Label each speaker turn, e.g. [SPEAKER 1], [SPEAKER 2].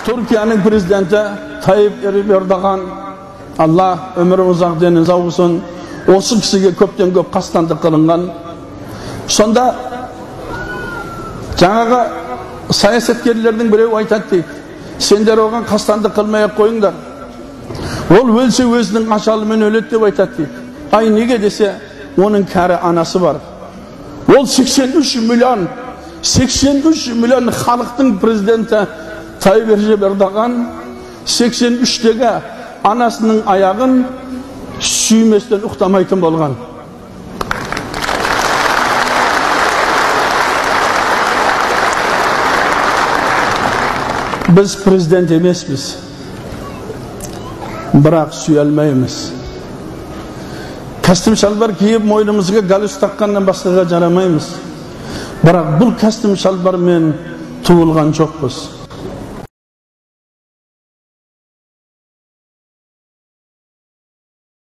[SPEAKER 1] Türkiye'nin prezidenti Tayyip Erdoğan, Allah ömrü uzak deniz olsun, осы kişiге köpten köp kastandık kılıngan. Sonda жаңағы саясаткерлердің біреу айтады дейді, сендер оған қастандық қылмай-ақ қойыңдар. Ол өлсе өзінің ашалымен өледі деп айтады дейді. Ай неге десе, оның кәрі анасы бар. Ол 83 milyon халықтың президенті Tayyip Erdoğan 83-тегі анасының аяғын сүйместен ұқтамайтын болған. Biz prezident emesmiz. Бірақ süy almaymiz. Kastim şalvar kiyip moynumuzga galus taqqandan başqaga jaramaymiz. Бірақ бұл кастым шалбармен туылған жоқпыз.